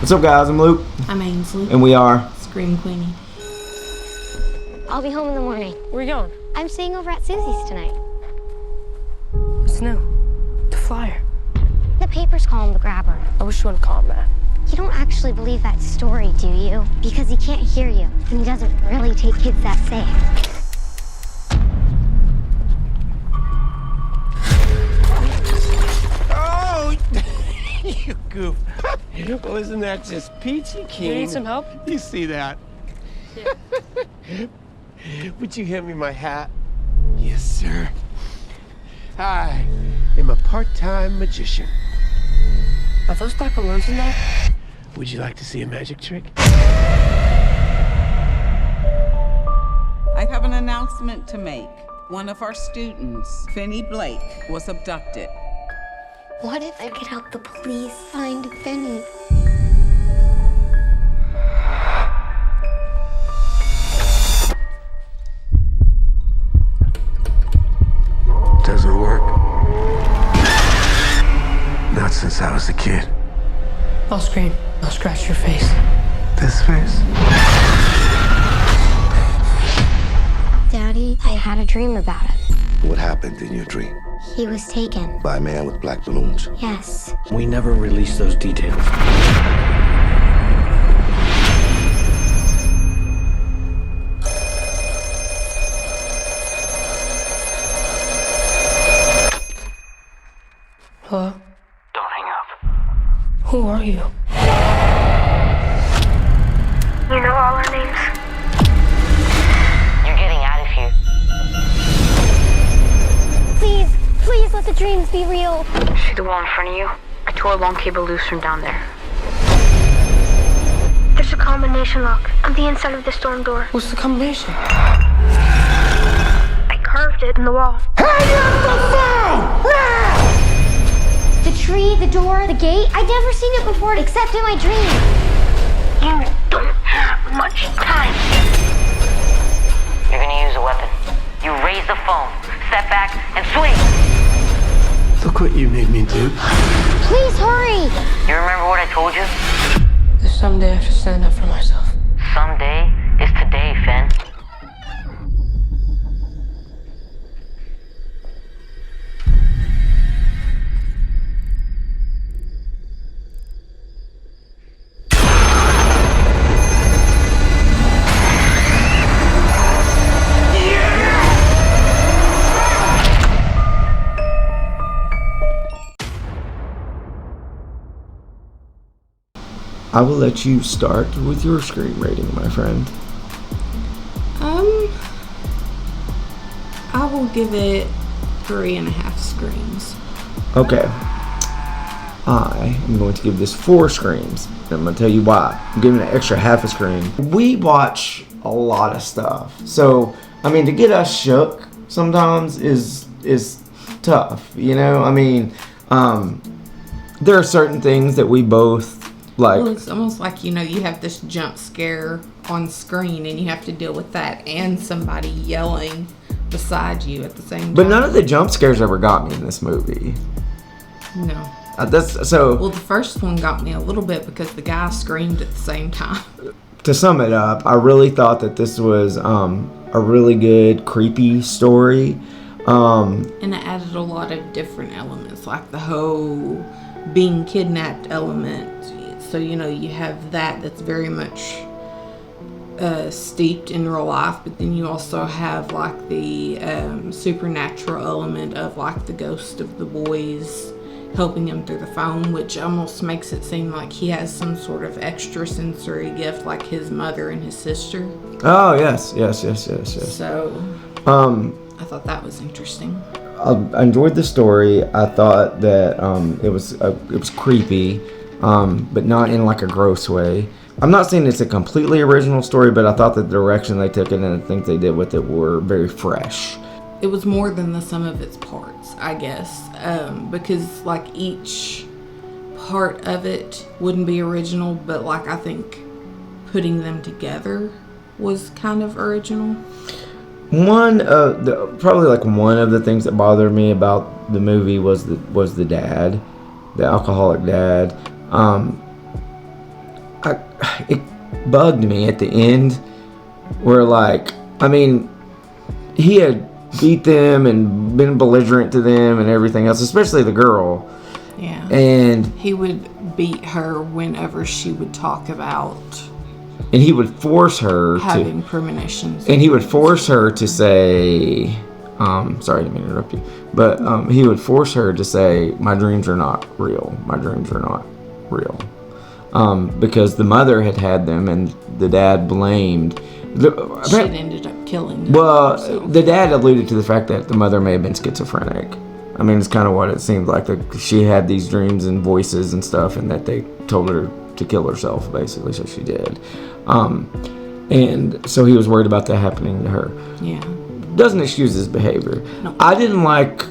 What's up, guys? I'm Luke. I'm Ainsley. And we are Scream Queenie. I'll be home in the morning. Where are you going? I'm staying over at Susie's tonight. What's new? The flyer. The papers call him the grabber. I wish you wouldn't call him that. You don't actually believe that story, do you? Because he can't hear you, and he doesn't really take kids that safe. Oh, you goof. Well, isn't that just peachy keen? You need some help? You see that? Yeah. Would you hand me my hat? Yes, sir. I am a part-time magician. Are those black balloons in there? Would you like to see a magic trick? I have an announcement to make. One of our students, Finney Blake, was abducted. What if I could help the police find Finney? Doesn't work. Not since I was a kid. I'll scream. I'll scratch your face. This face? Daddy, I had a dream about him. What happened in your dream? He was taken. By a man with black balloons. Yes. We never released those details. Hello? Don't hang up. Who are you? You know all our names? You're getting out of here. Please let the dreams be real. See the wall in front of you? I tore a long cable loose from down there. There's a combination lock on the inside of the storm door. What's the combination? I carved it in the wall. The tree, the door, the gate. I'd never seen it before except in my dream. You don't have much time. You're gonna use a weapon. You raise the phone, step back, and swing. Look what you made me do. Please hurry. You remember what I told you? There's someday I have to stand up for myself. Someday is today, Finn. I will let you start with your screen rating, my friend. I will give it 3.5 screams. Okay. I am going to give this 4 screams. And I'm going to tell you why. I'm giving it an extra half a scream. We watch a lot of stuff. So, I mean, to get us shook sometimes is tough. You know? I mean, there are certain things that we both like. Well, it's almost like, you have this jump scare on screen and you have to deal with that and somebody yelling beside you at the same time. But none of the jump scares ever got me in this movie. No. That's so. Well, the first one got me a little bit because the guy screamed at the same time. To sum it up, I really thought that this was a really good, creepy story. And it added a lot of different elements, like the whole being kidnapped element. So, you have that's very much steeped in real life, but then you also have like the supernatural element of like the ghost of the boys helping him through the phone, which almost makes it seem like he has some sort of extrasensory gift like his mother and his sister. Oh, yes. So, I thought that was interesting. I enjoyed the story. I thought that it was creepy, but not in like a gross way. I'm not saying it's a completely original story, but I thought the direction they took it and the things they did with it were very fresh. It was more than the sum of its parts, I guess, because like each part of it wouldn't be original, but like I think putting them together was kind of original. One of the things that bothered me about the movie was the dad, the alcoholic dad. it bugged me at the end where, like, I mean, he had beat them and been belligerent to them and everything else, especially the girl. Yeah. And he would beat her whenever she would talk about, and he would force her having premonitions. And he would force her to say, sorry, I didn't mean to interrupt you, but he would force her to say, my dreams are not real. My dreams are not real. Because the mother had them, and the dad blamed. She ended up killing them. Well, the dad alluded to the fact that the mother may have been schizophrenic. I mean, it's kind of what it seemed like. She had these dreams and voices and stuff, and that they told her to kill herself, basically, so she did. And so he was worried about that happening to her. Yeah. Doesn't excuse his behavior. No. I didn't like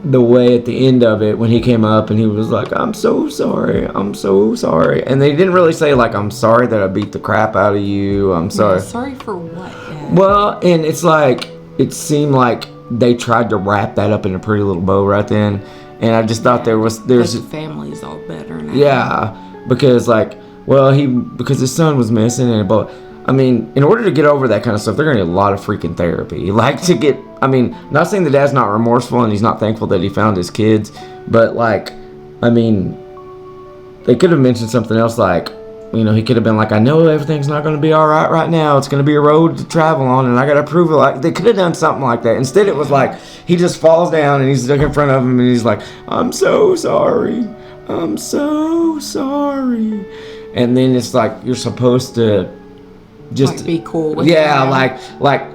the way at the end of it when he came up and he was like, I'm so sorry. I'm so sorry. And they didn't really say, like, I'm sorry that I beat the crap out of you. I'm sorry. Yeah, sorry for what, Dad? Well, and it's like, it seemed like they tried to wrap that up in a pretty little bow right then. And I just thought there's the family's all better now. Yeah, because like, well, because his son was missing, and but I mean, in order to get over that kind of stuff, they're gonna need a lot of freaking therapy. Like to get, I mean, not saying the dad's not remorseful and he's not thankful that he found his kids, but like, I mean, they could have mentioned something else, like, you know, he could have been like, I know everything's not going to be all right now. It's going to be a road to travel on, and I got to prove it. Like, they could have done something like that. Instead, it was like, he just falls down, and he's stuck in front of him, and he's like, I'm so sorry. I'm so sorry. And then it's like, you're supposed to just... Like, be cool with yeah, him. like,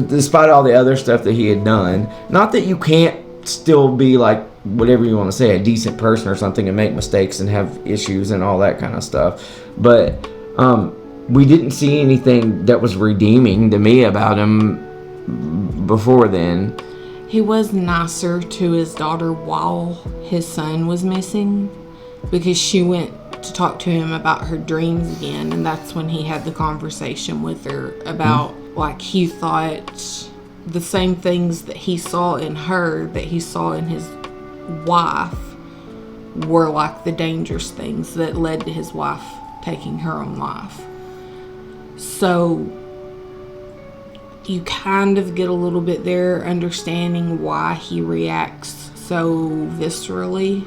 despite all the other stuff that he had done, not that you can't still be like, whatever you want to say, a decent person or something and make mistakes and have issues and all that kind of stuff, but we didn't see anything that was redeeming to me about him before then. He was nicer to his daughter while his son was missing, because she went to talk to him about her dreams again, and that's when he had the conversation with her about like, he thought the same things that he saw in her that he saw in his wife were like the dangerous things that led to his wife taking her own life. So you kind of get a little bit there understanding why he reacts so viscerally.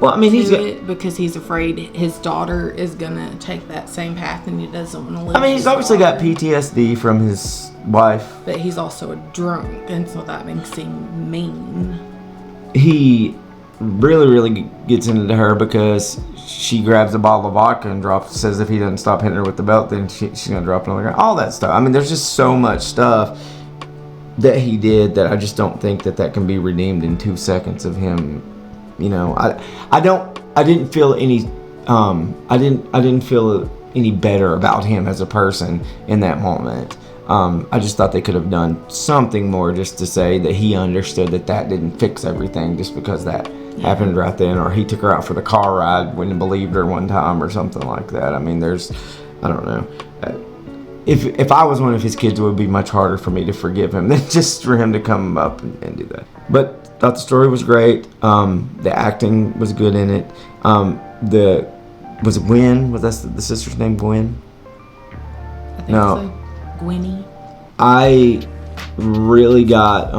Well, I mean, because he's afraid his daughter is gonna take that same path, and he doesn't want to live. I mean, he's obviously got PTSD from his wife, but he's also a drunk, and so that makes him mean. He really gets into her because she grabs a bottle of vodka and says if he doesn't stop hitting her with the belt, then she's gonna drop it on the ground. All that stuff. I mean, there's just so much stuff that he did that I just don't think that can be redeemed in 2 seconds of him. You know, I didn't feel any better about him as a person in that moment. I just thought they could have done something more just to say that he understood that didn't fix everything just because that happened right then, or he took her out for the car ride when he believed her one time or something like that. I mean, I don't know. If I was one of his kids, it would be much harder for me to forgive him than just for him to come up and do that. But thought the story was great. The acting was good in it. Was it Gwen? Was that the sister's name, Gwen? I think so. Queenie. I really got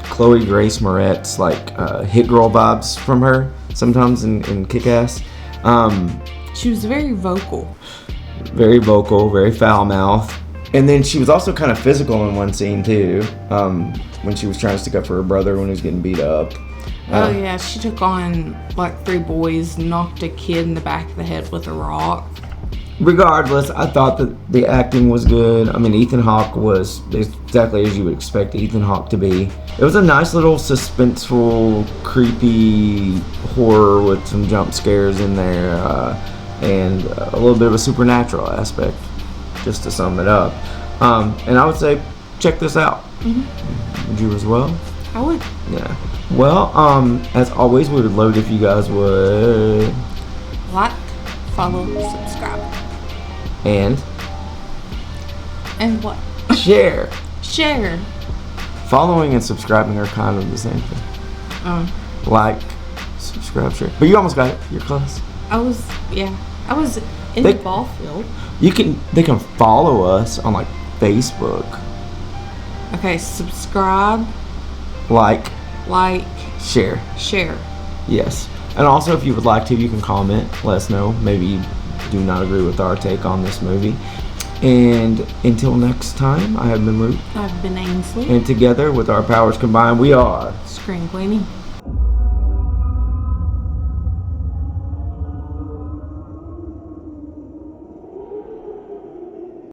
Chloe Grace Moretz like hit girl vibes from her sometimes in Kick-Ass. She was very vocal, very foul mouthed, and then she was also kind of physical in one scene too, when she was trying to stick up for her brother when he was getting beat up. Oh yeah, she took on like 3 boys, knocked a kid in the back of the head with a rock. Regardless, I thought that the acting was good. I mean, Ethan Hawke was exactly as you would expect Ethan Hawke to be. It was a nice little suspenseful, creepy horror with some jump scares in there, and a little bit of a supernatural aspect, just to sum it up. And I would say, check this out. Mm-hmm. Would you as well? I would. Yeah. Well, as always, we would love it if you guys would like, follow, subscribe. And what? Share. Following and subscribing are kind of the same thing. Oh. Like, subscribe, share. But you almost got it. You're close. I was in the ball field. They can follow us on like Facebook. Okay, subscribe, Like, share. Yes. And also, if you would like to, you can comment. Let us know. Maybe you do not agree with our take on this movie. And until next time, I have been Root. I've been Ainsley. And together, with our powers combined, we are Scream Queenie.